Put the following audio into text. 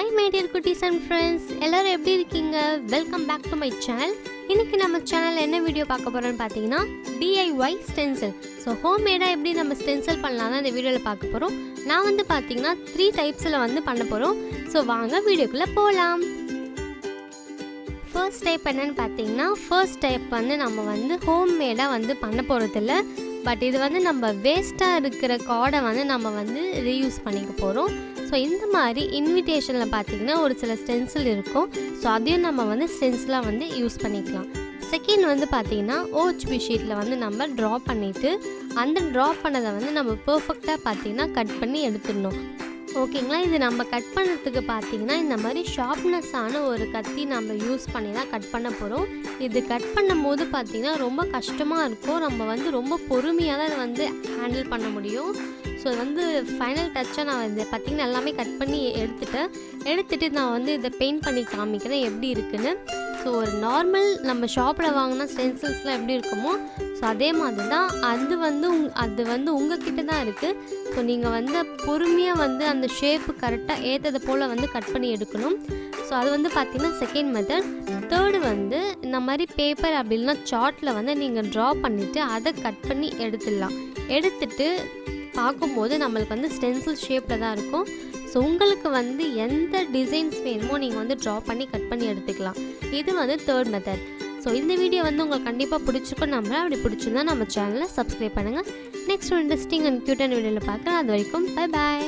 Hi my dear cuties and friends, எல்லாரும் எப்படி இருக்கீங்க? Welcome back to my channel. இன்னைக்கு நம்ம சேனல்ல என்ன வீடியோ பார்க்க போறோம்னு பார்த்தீங்கன்னா DIY stencil. ஸோ ஹோம்மேடாக எப்படி நம்ம ஸ்டென்சில் பண்ணலாம் இந்த வீடியோவில் பார்க்க போகிறோம். நான் வந்து பார்த்தீங்கன்னா 3 டைப்ஸில் வந்து பண்ண போகிறோம். ஸோ வாங்க வீடியோக்குள்ளே போகலாம். ஃபர்ஸ்ட் ஸ்டெப் என்னென்னு பார்த்தீங்கன்னா ஃபர்ஸ்ட் ஸ்டெப் வந்து நம்ம வந்து ஹோம்மேடாக வந்து பண்ண போகிறதில்ல. பட் இது வந்து நம்ம வேஸ்ட்டாக இருக்கிற கார்டை வந்து நம்ம வந்து ரீயூஸ் பண்ணிக்க போகிறோம். ஸோ இந்த மாதிரி இன்விடேஷனில் பார்த்தீங்கன்னா ஒரு சில ஸ்டென்சில் இருக்கும். ஸோ அதையும் நம்ம வந்து ஸ்டென்சிலாக வந்து யூஸ் பண்ணிக்கலாம். செகண்ட் வந்து பார்த்திங்கன்னா OHB ஷீட்டில் வந்து நம்ம ட்ரா பண்ணிவிட்டு அந்த ட்ரா பண்ணதை வந்து நம்ம பர்ஃபெக்டாக பார்த்திங்கன்னா கட் பண்ணி எடுத்துடணும். ஓகேங்களா, இது நம்ம கட் பண்ணுறதுக்கு பார்த்திங்கன்னா இந்த மாதிரி ஷார்ப்னஸ்ஸான ஒரு கத்தி நம்ம யூஸ் பண்ணி தான் கட் பண்ண போகிறோம். இது கட் பண்ணும் போது பார்த்திங்கன்னா ரொம்ப கஷ்டமாக இருக்கும். நம்ம வந்து ரொம்ப பொறுமையாக தான் இதை வந்து ஹேண்டில் பண்ண முடியும். ஸோ வந்து ஃபைனல் டச்சாக நான் இதை பார்த்திங்கன்னா எல்லாமே கட் பண்ணி எடுத்துகிட்டு நான் வந்து இதை பெயிண்ட் பண்ணி காமிக்கிறேன் எப்படி இருக்குன்னு. ஸோ ஒரு நார்மல் நம்ம ஷாப்பில் வாங்கினா ஸ்டென்சில்ஸ்லாம் எப்படி இருக்குமோ ஸோ அதே மாதிரி தான் அது வந்து உங்ககிட்ட தான் இருக்குது. ஸோ நீங்கள் வந்து பொறுமையாக வந்து அந்த ஷேப்பு கரெக்டாக ஏற்றதை போல் வந்து கட் பண்ணி எடுக்கணும். ஸோ அது வந்து பார்த்திங்கன்னா செகண்ட் மெத்தட். தேர்டு வந்து இந்த மாதிரி பேப்பர் அப்படின்னா சார்ட்டில் வந்து நீங்கள் ட்ரா பண்ணிவிட்டு அதை கட் பண்ணி எடுத்துட்டு பார்க்கும்போது நம்மளுக்கு வந்து ஸ்டென்சில் ஷேப்பில் தான் இருக்கும். ஸோ உங்களுக்கு வந்து எந்த டிசைன்ஸ் வேணுமோ நீங்கள் வந்து ட்ரா பண்ணி கட் பண்ணி எடுத்துக்கலாம். இது வந்து தேர்ட் மெத்தட். ஸோ இந்த வீடியோ வந்து உங்களுக்கு கண்டிப்பாக பிடிச்சிருக்கும். அப்படி பிடிச்சிருந்தா நம்ம சேனலை சப்ஸ்கிரைப் பண்ணுங்கள். நெக்ஸ்ட் ஒரு இன்ட்ரெஸ்டிங் அண்ட் க்யூட்டான வீடியோவில் பார்க்குறேன். அது வரைக்கும் பை பாய்.